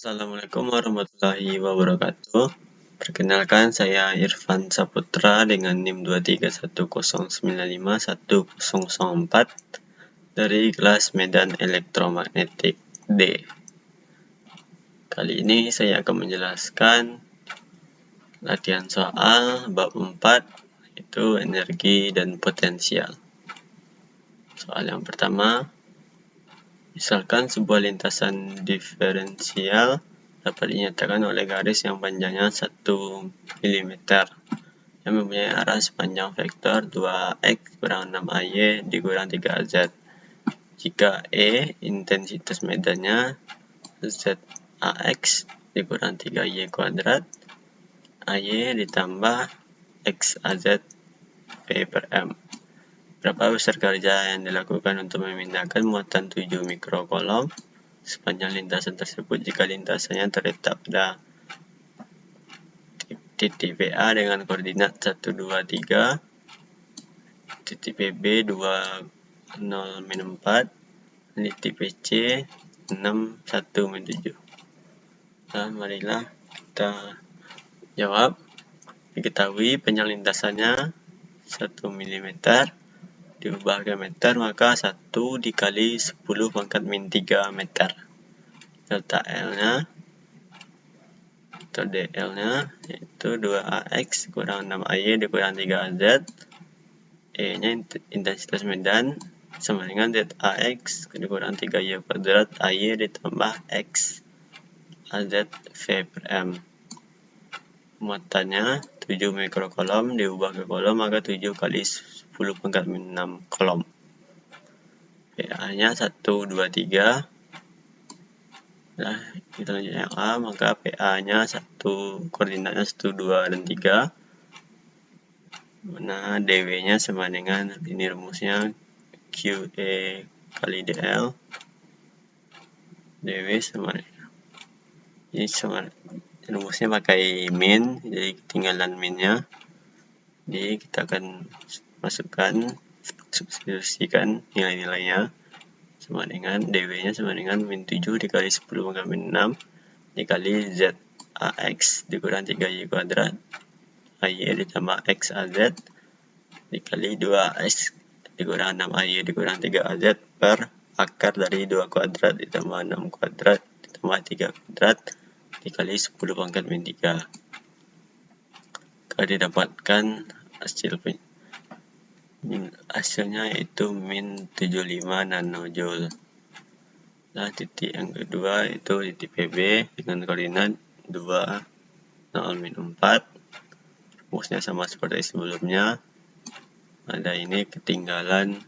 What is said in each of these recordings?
Assalamualaikum warahmatullahi wabarakatuh. Perkenalkan, saya Irfan Saputra dengan NIM 231095104 dari kelas Medan Elektromagnetik D. Kali ini saya akan menjelaskan latihan soal bab 4, yaitu energi dan potensial. Soal yang pertama, misalkan sebuah lintasan diferensial dapat dinyatakan oleh garis yang panjangnya 1 mm yang mempunyai arah sepanjang vektor 2x kurang 6ay dikurang 3az. Jika E intensitas medannya ZAX dikurang 3y kuadrat, AY ditambah XAZ V per M. Berapa besar kerja yang dilakukan untuk memindahkan muatan 7 mikrokolom sepanjang lintasan tersebut jika lintasannya terletak pada titik PA dengan koordinat 1, 2, 3, titik PB 2, 0, min 4, titik PC 6, 1, min 7. Nah, marilah kita jawab. Diketahui panjang lintasannya 1 mm diubah ke meter, maka 1 dikali 10 pangkat min 3 meter. Delta L-nya atau DL-nya yaitu 2AX kurang 6AY dikurang 3AZ. E-nya intensitas medan sama dengan ZAX dikurang 3Y kuadrat AY ditambah X AZ V per M. Muatannya 7 mikrokolom diubah ke kolom, maka 7 kali 10 pangkat min 6 kolom. PA-nya 1, 2, 3. Nah, kita lanjut yang A, maka PA-nya 1, koordinatnya 1, 2, dan 3. Nah, DW-nya sama dengan, ini rumusnya QE kali DL. DW sama, ini sama, rumusnya pakai min, jadi ketinggalan minnya. Jadi kita akan masukkan, substitusikan nilai-nilainya. Sama dengan DW-nya sama dengan min 7 dikali 10 pangkat min 6 dikali ZAX dikurang 3Y kuadrat AY ditambah XAZ dikali 2X dikurang 6AY dikurang 3AZ per akar dari 2 kuadrat ditambah 6 kuadrat ditambah 3 kuadrat dikali 10 pangkat min 3. Kalau didapatkan hasilnya yaitu min 75 nanojoule. Nah, titik yang kedua itu titik PB dengan koordinat 2, 0, min 4. Rumusnya sama seperti sebelumnya. Ada ini ketinggalan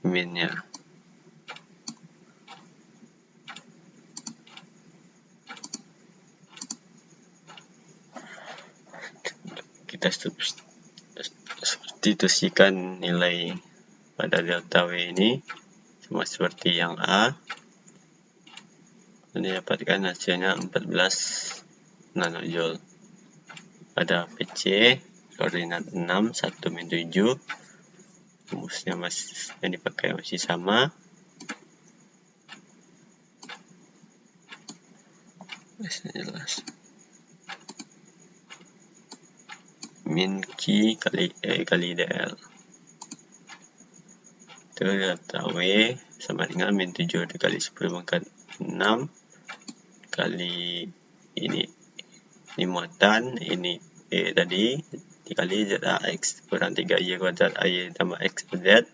minnya. Kita substitusikan nilai pada delta W ini sama seperti yang A. Dan didapatkan hasilnya 14 nanojoule. Pada PC koordinat 6, 1, min 7. Rumusnya yang dipakai masih sama. Jelas. Min Q kali E kali DL. Itu delta W sama dengan min 7 dikali 10 pangkat 6 kali ini muatan, ini E tadi dikali ZAX kurang 3Y kuadrat AY tambah XZ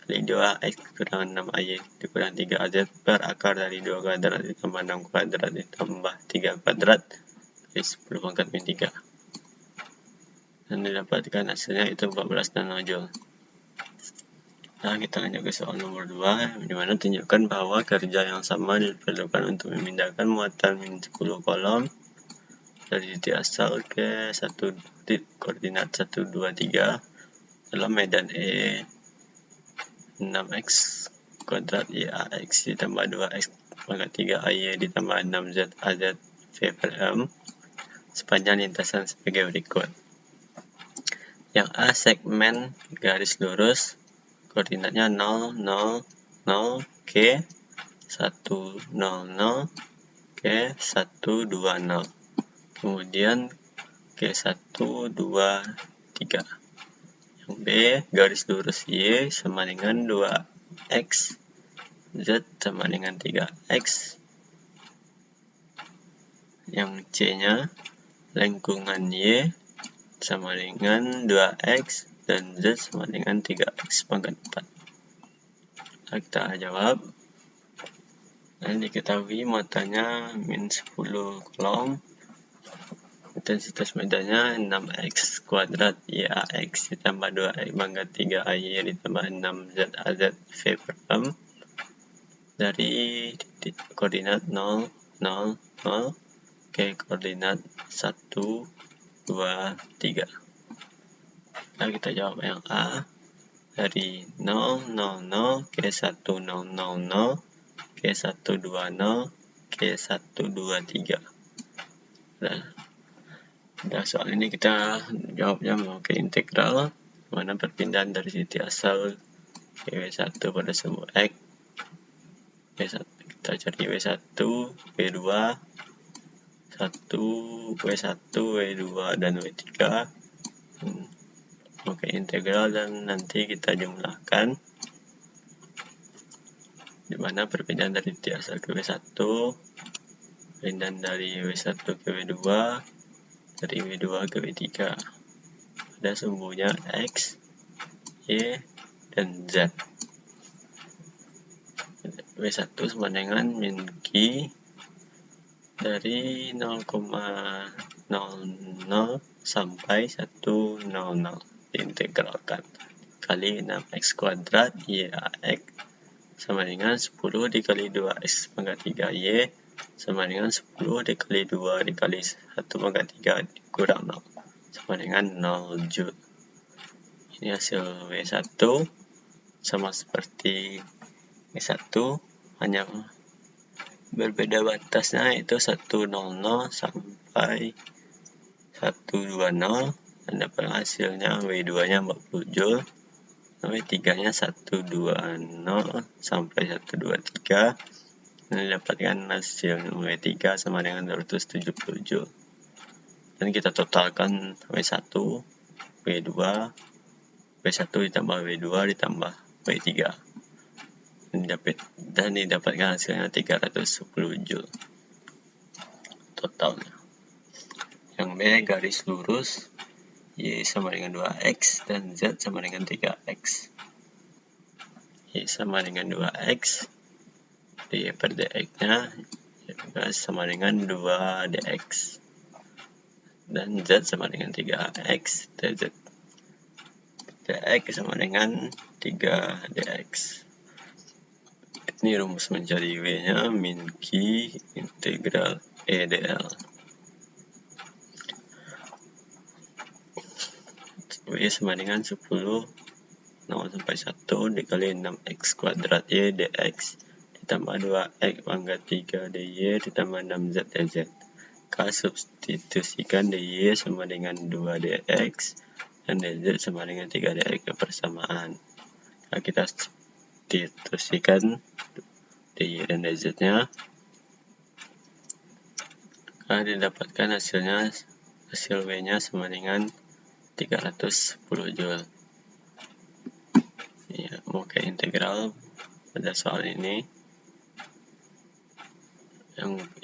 kali 2X kurang 6AY dikurang 3AZ per akar dari 2 kuadrat ditambah 6 kuadrat ditambah 3 kuadrat kali 10 pangkat min 3. Dan didapatkan hasilnya itu 14 nanojoule. Nah, kita lanjut ke soal nomor 2, di mana tunjukkan bahwa kerja yang sama diperlukan untuk memindahkan muatan min 10 kolom dari titik asal ke koordinat 1, 2, 3 dalam medan E 6x kuadrat YAX ditambah 2x pangkat 3 AY ditambah 6z AZ V per M sepanjang lintasan sebagai berikut. Yang A, segmen garis lurus koordinatnya 0, 0, 0, K 1, 0, 0 ke 1, 2, 0. Kemudian ke 1, 2, 3. Yang B, garis lurus Y sama dengan 2X. Z sama dengan 3X. Yang C-nya, lengkungan Y sama dengan 2X dan Z sama dengan 3X pangkat 4. Nah, kita jawab. Dan diketahui muatannya min 10 kolom. Intensitas medannya 6X kuadrat YAX ditambah 2X pangkat 3 AY ditambah 6Z AZ V per M. Dari koordinat 0, 0, 0 ke koordinat 1, 2, 3. Nah, kita jawab yang A. Dari 0, 0, 0 ke 1, 0, 0, 0 ke 1, 2, 0 ke 1, 2, 3. Nah, pada soal ini kita jawabnya memakai integral, mana perpindahan dari titik asal ke W1 pada sumbu X. W1, kita cari W1, W2, 1, W1, W2, dan W3. Oke, integral dan nanti kita jumlahkan. Di mana perbedaan dari titik asal ke W1, perbedaan dari W1 ke W2, dari W2 ke W3. Ada sumbunya X, Y, dan Z. W1 sama dengan min Q dari 0,00 sampai 100 diintegralkan kali 6x kuadrat YAX sama dengan 10 dikali 2x pangkat 3y sama dengan 10 dikali 2 dikali 1 pangkat 3 dikurang 0 sama dengan 0 Joule. Ini hasil W1 sama seperti W1, hanya berbeda batasnya, itu 100 sampai 120, dan dapat hasilnya W2 nya 40 Joule, W3 nya 120 sampai 123, dan didapatkan hasil W3 sama dengan 270 Joule. Dan kita totalkan W1, W2, W1 ditambah W2 ditambah W3. Dan didapatkan hasilnya 310 Joule totalnya. Yang B, garis lurus Y sama dengan 2X dan Z sama dengan 3X. Y sama dengan 2X, dy per dx nya sama dengan 2dx, dan Z sama dengan 3X dz. Dx sama dengan 3dx. Ini rumus mencari W nya min Q integral EDL. W sama dengan 10 0 sampai 1 dikali 6x kuadrat Y dx ditambah 2x pangkat 3 dy ditambah 6z dz. K substitusikan dy sama dengan 2dx dan dz sama dengan 3dx kebersamaan. Nah, kita substitusikan dy dan dz nya. Nah, didapatkan hasilnya, hasil W nya sama dengan 310 Joule. Ya, memakai integral pada soal ini.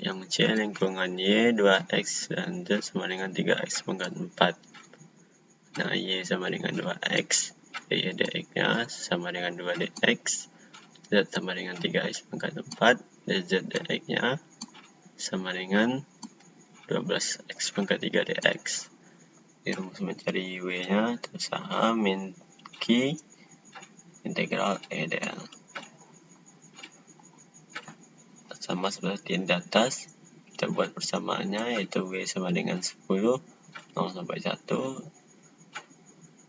Yang C, lingkungan Y 2x dan Z sama dengan 3x pangkat 4. Nah, Y sama dengan 2x, Y dx nya sama dengan 2dx, Z sama dengan 3x pangkat 4, dz dx nya sama dengan 12x pangkat 3 dx. Di rumus mencari W nya terusaha min Q integral EDL. Sama seperti di atas, kita buat persamaannya, yaitu W sama dengan 10 0 sampai 1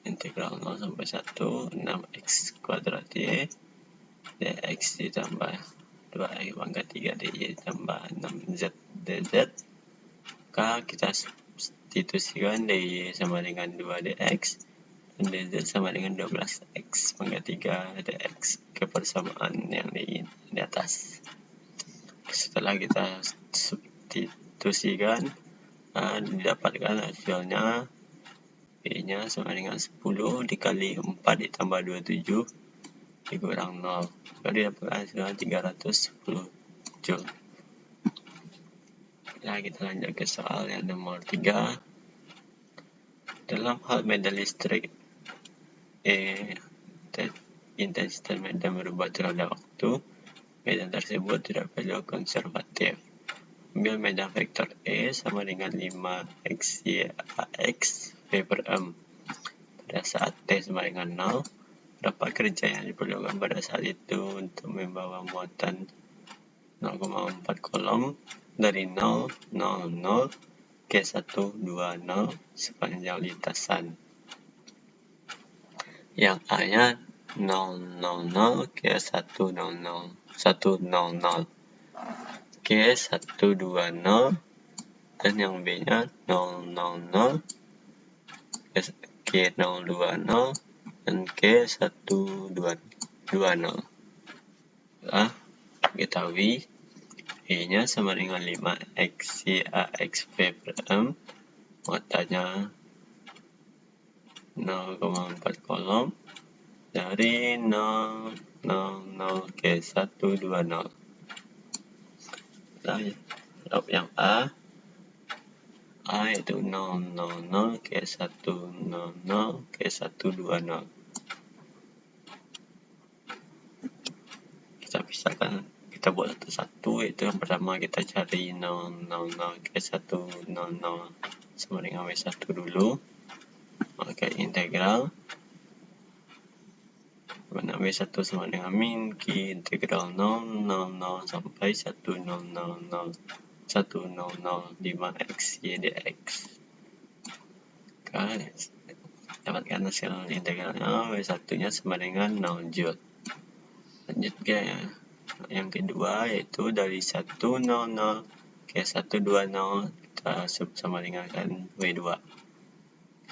integral 0 sampai 1 6x kuadrat Y dx ditambah 2x pangkat 3 dy ditambah 6z dz. Maka kita substitusikan dy sama dengan 2dx dan dz sama dengan 12x pangkat 3 dx kebersamaan yang di atas. Setelah kita substitusikan, didapatkan hasilnya P-nya sama dengan 10 dikali 4 ditambah 27 dikurang 0. Maka didapatkan hasilnya 310 Joule. Nah, kita lanjut ke soal yang nomor 3. Dalam hal medan listrik, intensitas medan berubah terhadap waktu, medan tersebut tidak perlu konservatif. Ambil medan vektor E sama dengan 5x YAX V per M. Pada saat T sama dengan 0, berapa kerja yang diperlukan pada saat itu untuk membawa muatan 0,4 kolom dari 0, 0, 0 ke 1, 2, 0 sepanjang lintasan. Yang A-nya 0, 0, 0 ke 1, 0, 0, 1, 0, 0 ke 1, 2, 0, dan yang B-nya 0, 0, 0 ke 0, 2, 0 dan ke 1, 2, 0. Nah, ketahui E-nya sama dengan 5x YAX V per M, muatannya 0,4 kolom dari 0, 0, 0 ke 1, 2, 0. Nah, yang A itu 0, 0, 0 ke 1, 0, 0 ke 1, 2, 0. Kita pisahkan, kita buat satu-satu. Itu yang pertama kita cari 0, 0, 0 ke 1, 0, 0 sama dengan W1 dulu. Maka integral mana W1 sama dengan min Q integral 0, 0, 0 sampai 1, 0, 0, 0 1, 0, 0, 5x y dx. Dapatkan hasil integralnya, W1-nya sama dengan 0 Joule. Lanjut ke yang kedua, yaitu dari 1, 0, 0 ke 1, 2, 0, kita sama dengan W2.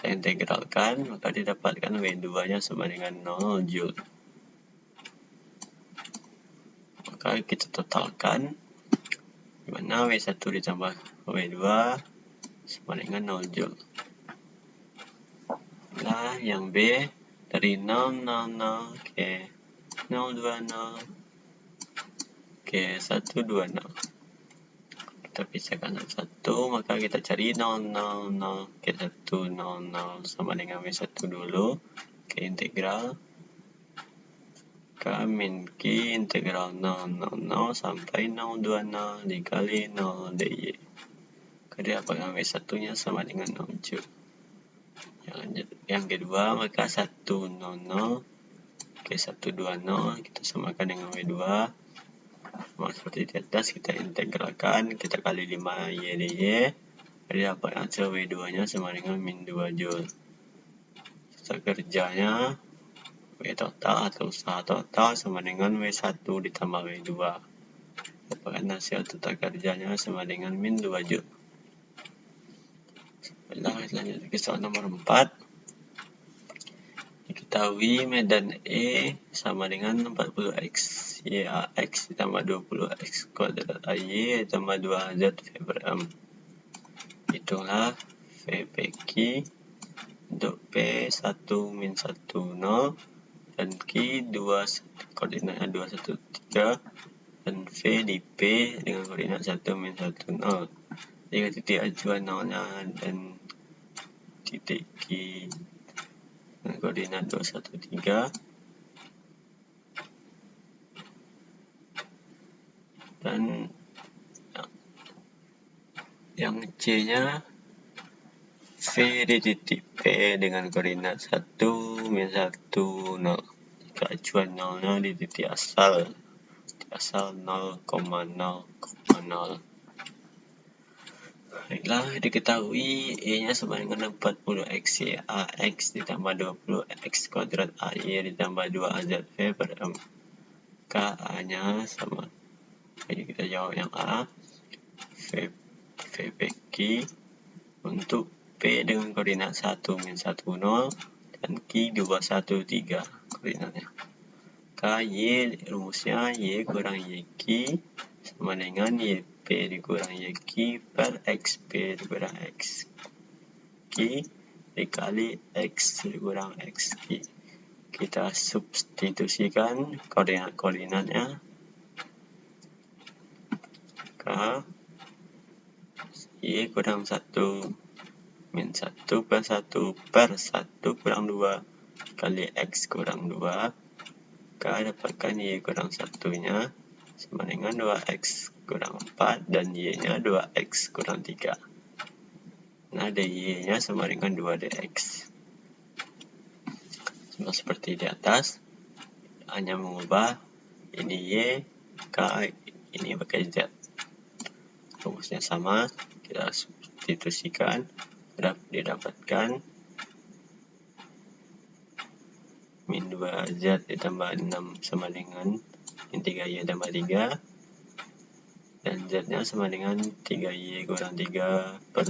Kita integralkan, maka didapatkan W2-nya sama dengan 0 Joule. Maka kita totalkan, dimana W1 ditambah W2 sama dengan 0 Joule. Nah, yang B dari 0, 0, 0 ke 0, 2, 0 ke 1, 2, 0. Kita pisahkan satu, maka kita cari 0, 0, 0 ke 1, 0, 0 sama dengan W1 dulu, ke integral min Q integral 0, 0, 0 sampai 0, 2, 0 dikali 0 dy. Jadi apakah W1-nya sama dengan 0 Joule. Yang kedua, maka 1, 0, 0 ke 1, 2, 0 kita samakan dengan W2. Sama seperti di atas, kita integralkan, kita kali 5 y dy. Jadi dapat hasil W2-nya sama dengan min 2 Joule. Sisa kerjanya W total atau usaha total sama dengan W1 ditambah W2. Dapatkan hasil total kerjanya sama dengan min 2 Joule. Lanjut ke soal nomor 4. Diketahui medan E sama dengan 40x YAX ditambah 20x kuadrat AY ditambah 2Z V per M. Hitunglah VPQ untuk P1 min 1 0 dan Q 2 koordinatnya 2 1 3 dan V di P dengan koordinat 1 min 1 0. Jika titik acuan 0-nya dan titik Q dengan koordinat 2 1 3 dan yang C-nya V di titik P dengan koordinat 1 min 1 0. Jika acuan 0-nya di titik asal 0,0,0. Baiklah, diketahui E-nya sama dengan 40x YAX ditambah 20x kuadrat AY ditambah 2AZ V per M. Maka A-nya sama. Jadi kita jawab yang A. VPQ untuk P dengan koordinat 1 min 1 0 dan Q 2 1 3 koordinatnya. Maka Y rumusnya Y kurang YQ sama dengan YP dikurang YQ per XP dikurang XQ dikali X dikurang XQ. Kita substitusikan koordinat-koordinatnya. K Y kurang 1 min 1 per 1 per 1 kurang 2 kali X kurang 2. K dapatkan Y kurang 1-nya sama dengan 2X kurang 4 dan Y-nya 2X kurang 3. Nah, dy-nya sama dengan 2dx. Sama seperti di atas, hanya mengubah ini Y, K, ini pakai Z. Rumusnya sama, kita substitusikan, didapatkan min 2Z ditambah 6 sama dengan min 3Y tambah 3. Dan Z-nya sama dengan 3Y kurang 3 per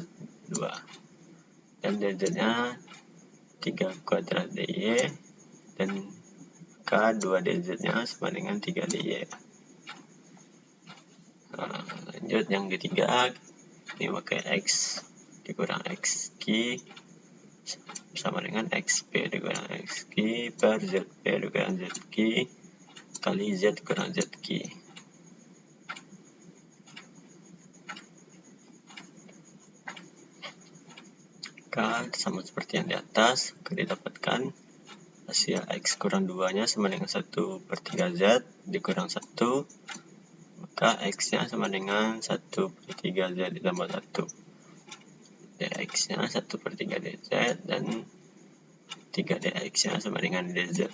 2. Dan DZ-nya 3 kuadrat DY. Dan K 2 DZ-nya sama dengan 3 DY. Nah, lanjut yang ketiga. Ini pakai X dikurang XQ sama dengan XP dikurang XQ per ZP dikurang ZQ kali Z kurang ZQ. K sama seperti yang di atas, didapatkan hasil X kurang 2-nya sama dengan 1 per 3Z dikurang 1, maka X-nya sama dengan 1 per 3Z ditambah 1. DX-nya 1 per 3 DZ dan 3 DX-nya sama dengan DZ.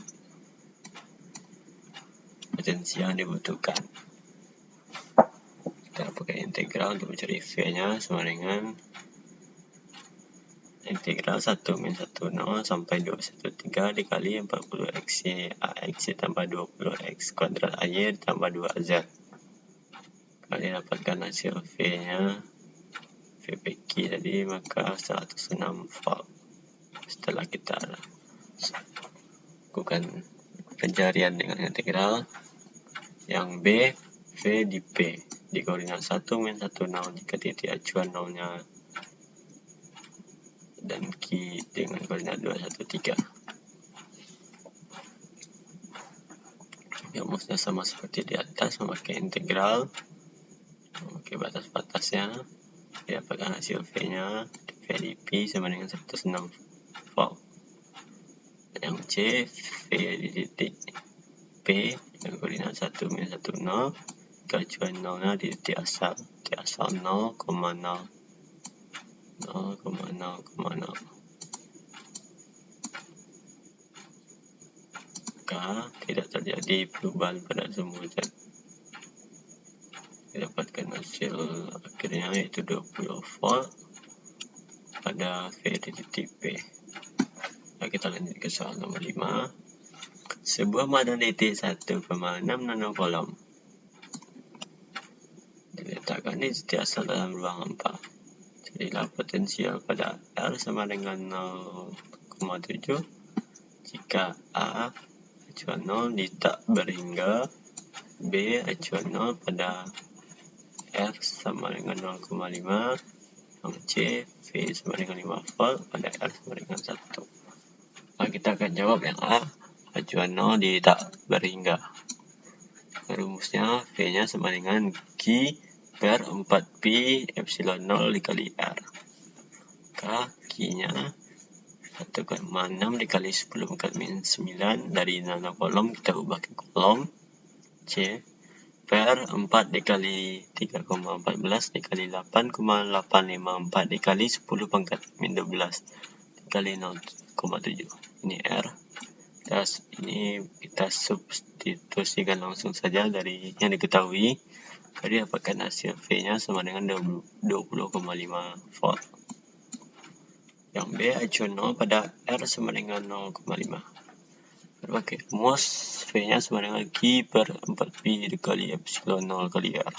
Potensi yang dibutuhkan. Kita pakai integral untuk mencari V-nya sama dengan integral 1 min 1 0 sampai 213 dikali 40x AX ditambah 20x kuadrat AY ditambah 2Z. Kali dapatkan hasil V-nya VPQ tadi, maka 106 volt. Setelah kita lakukan pencarian dengan integral, yang B, V di P di koordinat 1 min 1 0 jika titik acuan 0-nya dan Q dengan koordinat 213. Rumusnya sama seperti di atas, memakai integral, memakai batas-batasnya, didapatkan hasil V-nya, V di P sama dengan 106 volt. Yang C, V di titik P dengan koordinat 1 min 1 0, jika acuan 0-nya di titik asal 0,0 maka tidak terjadi perubahan pada sumbu Z. Didapatkan hasil akhirnya yaitu 20 volt pada V di titik P. Nah, kita lanjut ke soal nomor 5. Sebuah badan titik 1,6 nanocoulomb diletakkan di titik asal dalam ruang hampa. Jadilah potensial pada R sama dengan 0,7 jika A acuan 0 di tak berhingga, B acuan 0 pada R sama dengan 0,5, yang C V sama dengan 5 volt pada R sama dengan 1. Nah, kita akan jawab yang A, acuan 0 di tak berhingga. Rumusnya V-nya sama dengan Q per 4Pi epsilon 0 dikali R. Maka Q-nya 1,6 dikali 10 pangkat min 9 dari nanocoulomb kita ubah ke coulomb. C per 4 dikali 3,14 dikali 8,854 dikali 10 pangkat min 12 dikali 0,7. Ini R. Ini kita substitusikan langsung saja dari yang diketahui. Jadi dapatkan hasil V-nya sama dengan 20,5 volt. Yang B acuan 0 pada R sama dengan 0,5. Berbagai rumus V-nya sama dengan Q per 4Pi dikali epsilon 0 kali R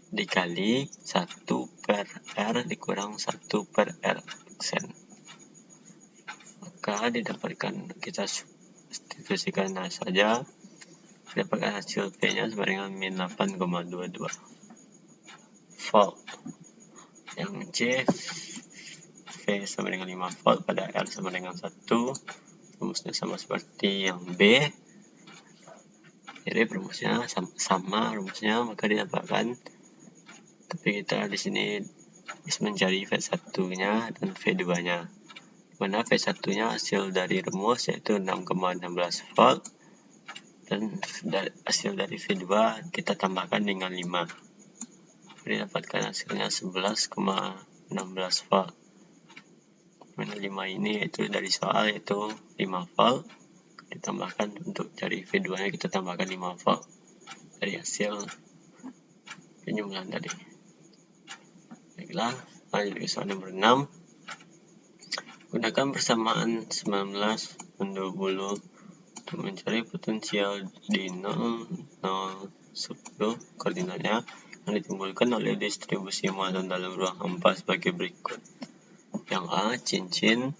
dikali 1 per R dikurang 1 per R sen. Maka didapatkan, kita substitusikan saja, dapatkan hasil P-nya sama dengan min 8,22 volt. Yang C, V sama dengan 5 volt pada R sama dengan 1. Rumusnya sama seperti yang B. Jadi rumusnya sama rumusnya, maka didapatkan. Tapi kita di sini bisa mencari V1-nya dan V2-nya. Mana V1-nya hasil dari rumus yaitu 6,16 volt. Dan hasil dari V2 kita tambahkan dengan 5. Didapatkan hasilnya 11,16 volt. Mana 5 ini yaitu dari soal yaitu 5 volt. Ditambahkan untuk cari V2 nya kita tambahkan 5 volt dari hasil penjumlahan tadi. Baiklah, lanjut ke soal nomor 6. Gunakan persamaan 19 dan 20 untuk mencari potensial di 0, 0, 10 koordinatnya yang ditimbulkan oleh distribusi muatan dalam ruang hampa sebagai berikut. Yang A, cincin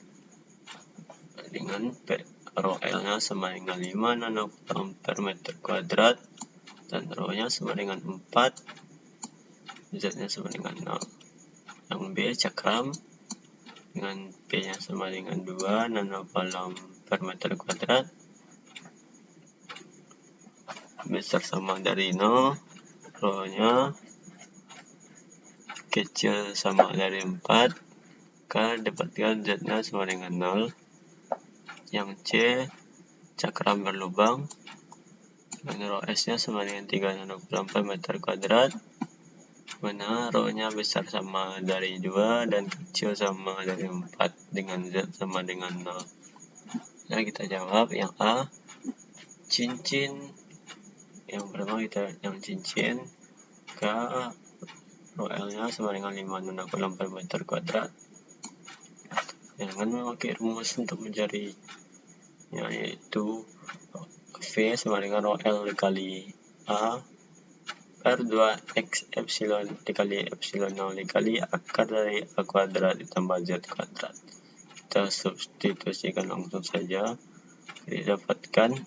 dengan rho L-nya sama dengan 5 nanocoulomb per meter kuadrat dan rho-nya sama dengan 4, Z-nya sama dengan 0. Yang B, cakram dengan P-nya sama dengan 2 nanocoulomb per meter kuadrat, besar sama dari 0, rho-nya kecil sama dari 4, maka dapatkan Z-nya sama dengan 0. Yang C, cakram berlubang dengan rho S-nya sama dengan 3 nanocoulomb per meter kuadrat, mana rho-nya besar sama dari 2 dan kecil sama dari 4 dengan Z sama dengan 0. Nah, kita jawab yang A, cincin. Yang pertama kita yang cincin, ke rho L-nya sama dengan 5 nanocoulomb per meter kuadrat. Jangan memakai rumus untuk mencari yaitu V sama dengan rho L dikali A per 2x epsilon dikali epsilon 0 dikali akar dari A kuadrat ditambah Z kuadrat. Kita substitusikan langsung saja, didapatkan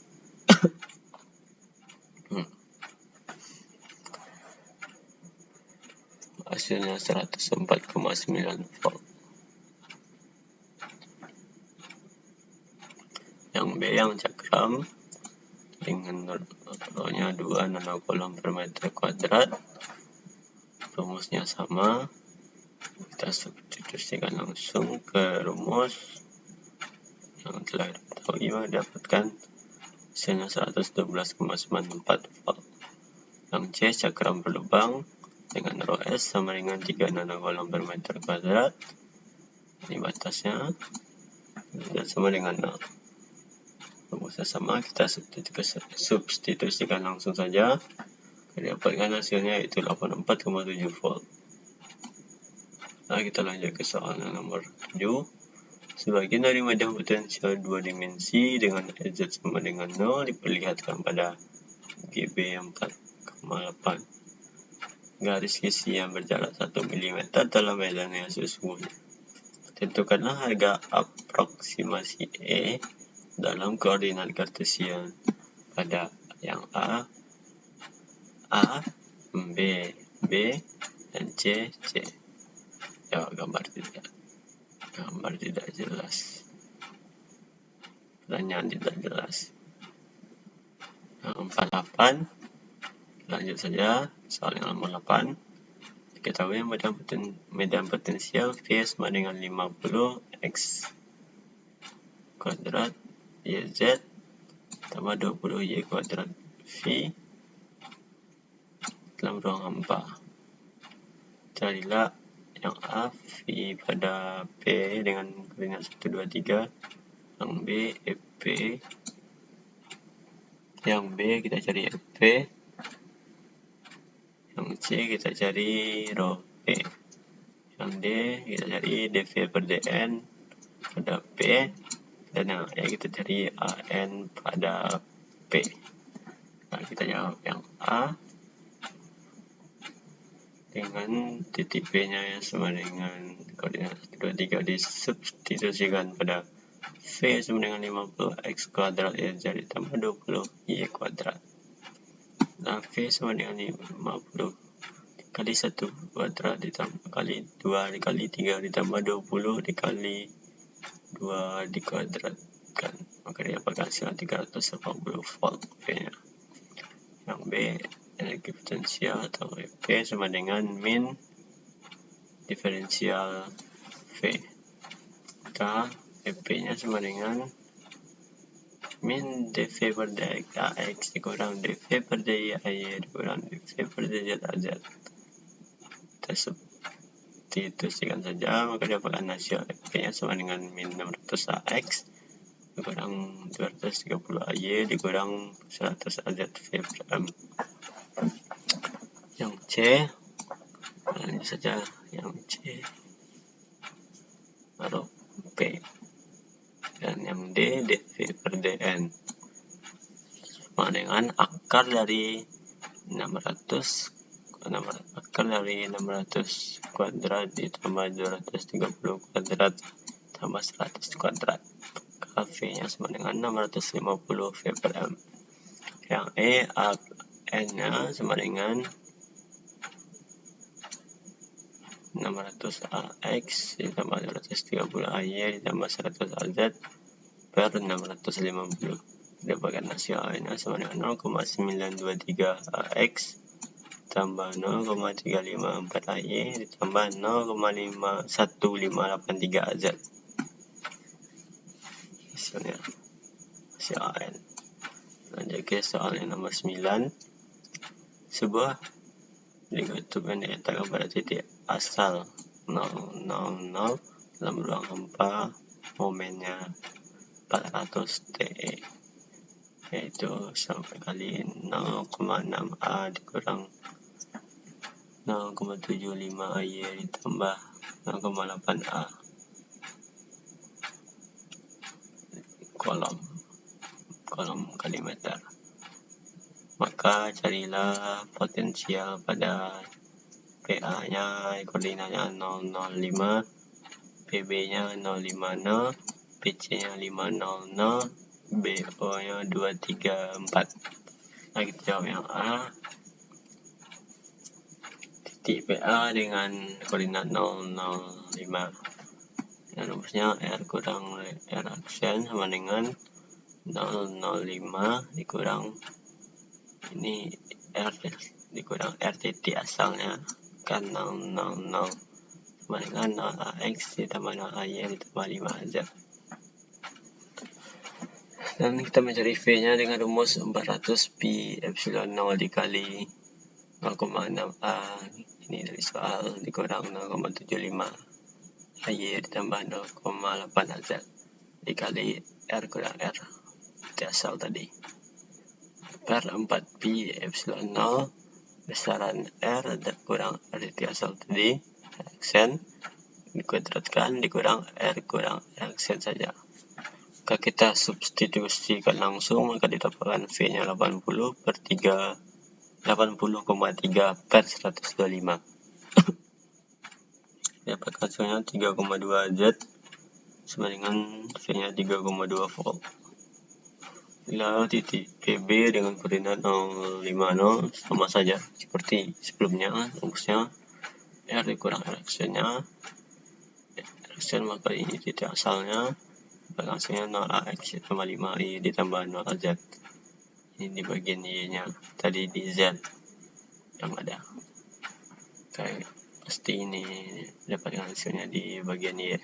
hasilnya 104,9 volt. Yang B, yang cakram dengan rho-nya 2 nanocoulomb per meter kuadrat, rumusnya sama, kita substitusikan langsung ke rumus yang telah diketahui, mendapatkan hasilnya 112,94 volt. Yang C, cakram berlubang dengan rho S sama dengan 3 nanocoulomb per meter kuadrat, ini batasnya, dan sama dengan 0. Rumusnya sama, kita substitusikan langsung saja, dapatkan hasilnya yaitu 84,7 volt. Nah, kita lanjut ke soal nomor 7. Sebagian dari medan potensial 2 dimensi dengan Z sama dengan 0 diperlihatkan pada GB 4,8. Garis kisi yang berjarak 1 mm dalam medan yang sesungguhnya. Tentukanlah harga aproksimasi E dalam koordinat kartesian pada yang A, B, dan C. Ya, gambar tidak jelas. Pertanyaan tidak jelas. Yang 48. Lanjut saja soal yang nomor 8. Diketahui medan potensial V sama dengan 50 X kuadrat YZ tambah 20 Y kuadrat V dalam ruang hampa. Carilah yang A, V pada P dengan koordinat 1, 2, 3. Yang B, FP. Yang B kita cari FP. Yang C kita cari rho P. Yang D kita cari dV per dN pada P. Dan yang E kita cari AN pada P. Nah, kita jawab yang A dengan titik P-nya yang sama dengan koordinat 1, 2, 3 disubstitusikan pada V sama dengan 50 X kuadrat YZ ditambah 20 Y kuadrat. Nah, V sama dengan 50 kali 1 kuadrat ditambah kali 2 dikali 3 ditambah 20 dikali 2 dikuadratkan, maka dia dapat hasil 380 volt V-nya. Yang B, energi potensial atau P sama dengan min diferensial V. Maka P-nya sama dengan min dV per dx AX dikurang dV per dy AY dikurang dV per dz AZ. Kita substitusikan saja, maka dapatkan hasil P-nya sama dengan min 600 AX dikurang 230 AY dikurang 100 AZ V per M. Yang C, lanjut saja. Yang C taruh P. Dan yang D, dV per dN sama dengan akar dari 600 kuadrat ditambah 230 kuadrat tambah 100 kuadrat. Maka V-nya sama dengan 650 V per M. Yang E, N-nya sama dengan 600 AX ditambah 230 AY ditambah 100 AZ per 650. Dapatkan hasil A-nya sama dengan 0,923 AX tambah 0,354 AY ditambah 0,1583 AZ. Hasilnya hasil AN. Lanjut ke soal yang nomor 9. Sebuah digantungkan diletakkan pada titik asal 000 dalam ruang hampa, momennya 400 TE, yaitu sampai kali 0,6 A dikurang 0,75 AY ditambah 0,8 A. kolom kali meter. Maka carilah potensial pada PA-nya, koordinatnya 005, PB-nya 050, PC-nya 500, BO-nya 234. Nah, kita jawab yang A. Titik PA dengan koordinat 005. Dan rumusnya R kurang R aksen sama dengan 005 dikurang ini R dikurang R titik asalnya kan 000 sama dengan 0 AX ditambah 0 AY ditambah 5 AZ. Dan kita mencari V-nya dengan rumus 400 pi epsilon 0 dikali 0,6 A ini dari soal dikurang 0,75 AY ditambah 0,8 AZ dikali R kurang R titik asal tadi per 4 pi epsilon 0 besaran R dan kurang R titik asal tadi aksen dikuadratkan dikurang R kurang R aksen saja. Jika kita substitusikan langsung maka didapatkan V-nya 80 per 3 80,3 per 125. Dapat hasilnya 3,2 Z sama dengan V-nya 3,2 volt. Bila titik PB dengan koordinat 050 sama saja seperti sebelumnya, rumusnya R dikurang R aksennya aksen, maka ini titik asalnya, hasilnya 0 AX ditambah 5 I ditambah 0 AZ. Ini di bagian Y-nya, tadi di Z yang ada. Kayak pasti ini dapatkan hasilnya di bagian Y.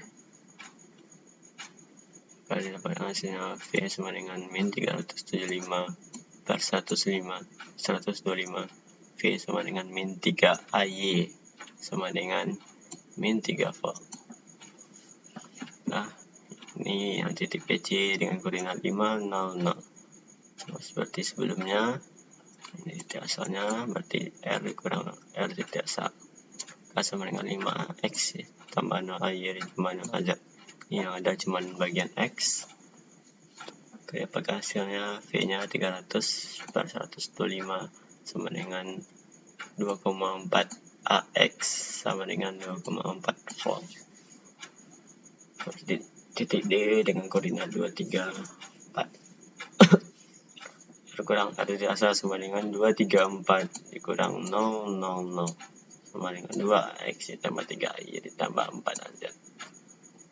Kalau dapatkan hasilnya V sama dengan min 375 per 125 V sama dengan min 3 AY sama dengan min 3 volt. Nah, ini yang titik PC dengan koordinat 500 sama seperti sebelumnya. Ini titik asalnya berarti R kurang R titik asal sama dengan 5X tambah 0 AY ditambah 0 AZ. Ini yang ada cuma bagian X. Oke, apakah hasilnya V-nya 300 per 125 sama dengan 2,4 AX sama dengan 2,4 volt. Titik D dengan koordinat 234. R kurang R di asal sama dengan 234 dikurang 0, 0, 0 sama dengan 2 X ditambah 3Y ditambah 4 AZ.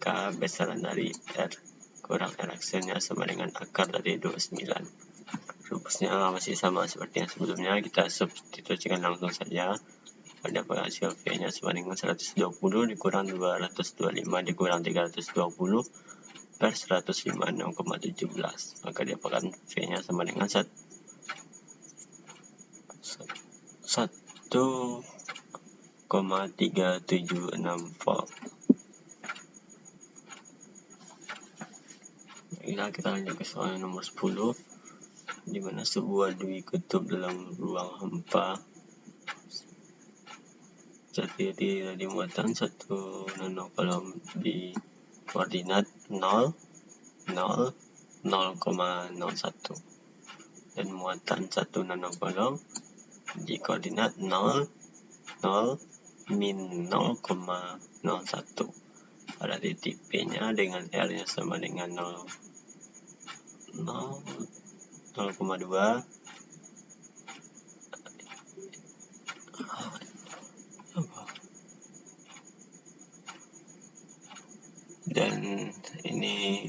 K besaran dari R kurang R akselnya sama dengan akar dari 29. Rumusnya masih sama seperti yang sebelumnya, kita substitusikan langsung saja. Pada hasil V-nya sama dengan 120 dikurang 225 dikurang 320 per 105 6,17. Maka dapatkan V-nya sama dengan 1,376 volt. Nah, kita lanjut ke soal nomor 10, di mana sebuah dui kutub dalam ruang hampa terdiri dari muatan 1 nanocoulomb di koordinat 0, 0, 0,01 dan muatan 1 nanocoulomb di koordinat 0, 0, min 0,01 pada titik P-nya dengan R-nya sama dengan 0,2 dan ini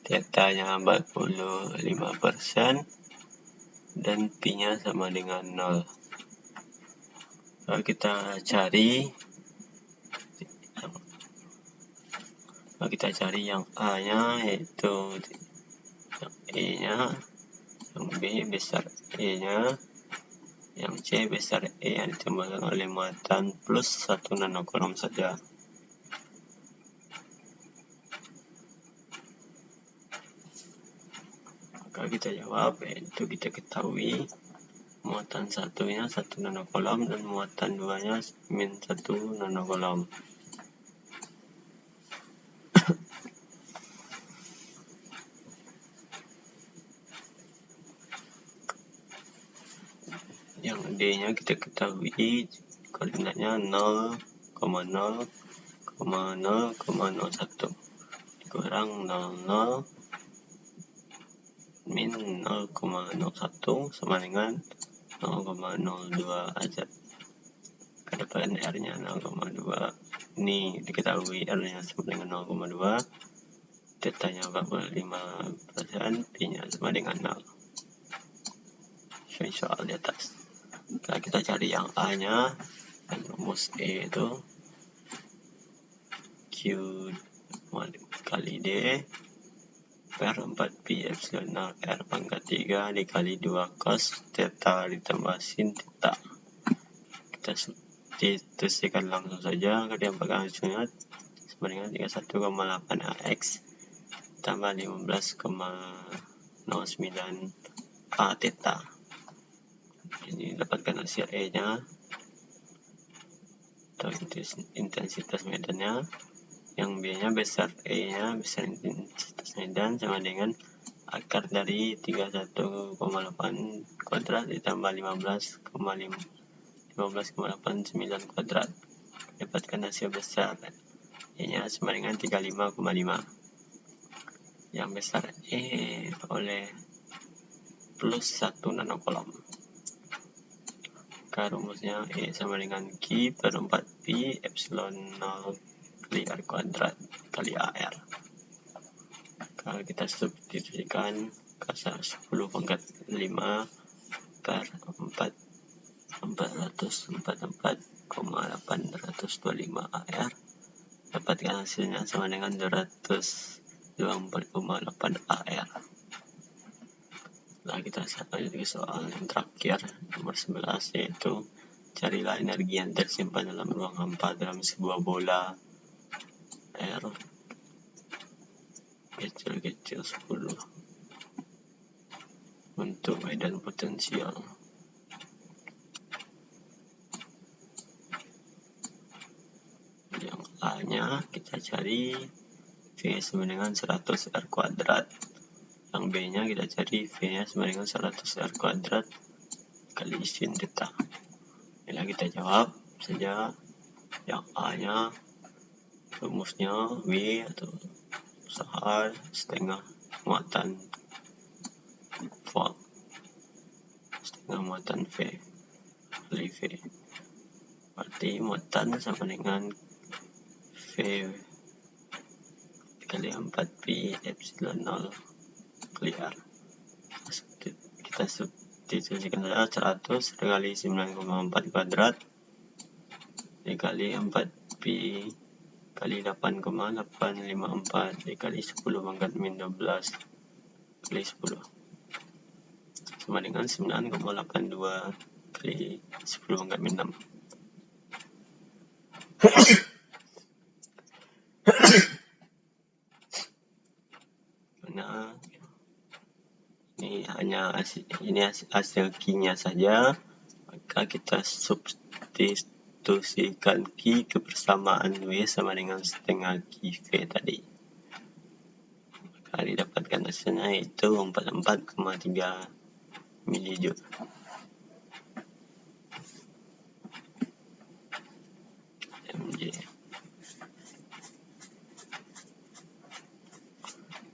tetanya 45% dan pi-nya sama dengan 0. Lalu kita cari yang A-nya, yaitu yang E-nya, yang B besar E-nya, yang C besar E yang ditambahkan oleh muatan plus 1 nanocoulomb saja. Maka kita jawab, yaitu kita ketahui muatan satunya 1 nanocoulomb dan muatan 2-nya min 1 nanocoulomb. Yang D-nya kita ketahui koordinatnya 0,0,0,01 dikurang 00 min 0,01 sama dengan 0,02 AZ. Kedapatan R-nya 0,2. Ini diketahui R-nya sama dengan 0,2. Tetanya 45%, P-nya sama dengan 0. Soal di atas. Nah, kita cari yang A-nya, dan rumus E itu Q kali D per 4pi epsilon 0 R pangkat 3 dikali 2 cos theta ditambah sin theta. Kita substitusikan langsung saja, kedapatan hasilnya sama dengan 31,8 AX tambah 15,09 A theta. Ini dapatkan hasil E-nya atau intensitas medannya, yang B-nya besar E-nya besar intensitas medan sama dengan akar dari 31,8 kuadrat ditambah 15,89 kuadrat. Dapatkan hasil besar E-nya sama dengan 35,5. Yang besar E oleh plus 1 nanocoulomb. Rumusnya E sama dengan Q per 4pi epsilon 0 kali R kuadrat kali AR. Kalau kita substitusikan kasar 10 pangkat 5 per 444,825 AR, dapatkan hasilnya sama dengan 224,8 AR. Nah, kita lanjut ke soal yang terakhir, nomor 11, yaitu carilah energi yang tersimpan dalam ruang hampa dalam sebuah bola R kecil-kecil 10 untuk medan potensial. Yang A-nya kita cari V sama dengan 100 R kuadrat. Yang B-nya kita cari V-nya sama dengan 100 R kuadrat kali sin theta. Bila kita jawab saja, yang A-nya rumusnya V atau besar setengah muatan volt setengah muatan V kali V. Berarti muatan sama dengan V kali 4pi epsilon 0 kali R. Kita substitusikan saja 100 dikali 9,4 kuadrat dikali 4pi kali 8,854 dikali 10 pangkat min 12 kali 10 sama dengan 9,82 kali 10 pangkat min 6. Nah, ini hanya hasil Q-nya saja, maka kita substitusikan Q kebersamaan W sama dengan setengah Q V tadi. Maka didapatkan hasilnya yaitu 44,3 milijoule. mJ.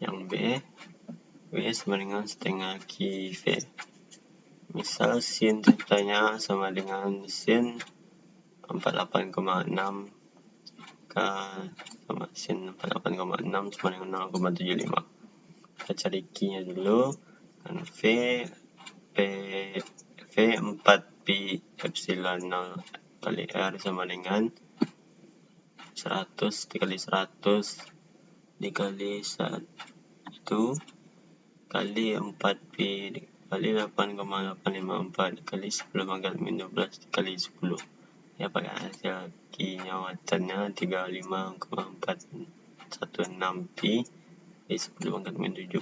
Yang B, W sama dengan setengah Q V. Misal sin tetanya sama dengan sin 48,6 sama sin 48,6 sama dengan 0,75. Kita cari Q-nya dulu. Dan V 4pi epsilon 0 kali R sama dengan 100 dikali 100 dikali 1 kali 4pi dikali 8,854 dikali 10 pangkat min 12 dikali 10. Ya, pada hasil Q-nya muatannya 35,416pi di 10 pangkat min 7.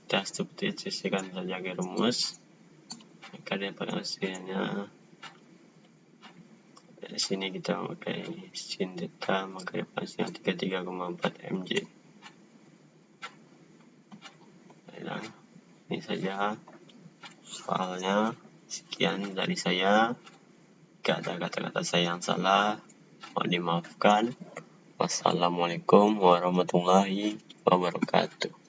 Kita substitusikan saja ke rumus, maka dapat hasilnya. Di sini kita memakai sin theta, maka dapat hasilnya 33,4 mJ. Baiklah, ini saja soalnya. Sekian dari saya. Jika ada kata-kata saya yang salah, mohon dimaafkan. Wassalamualaikum warahmatullahi wabarakatuh.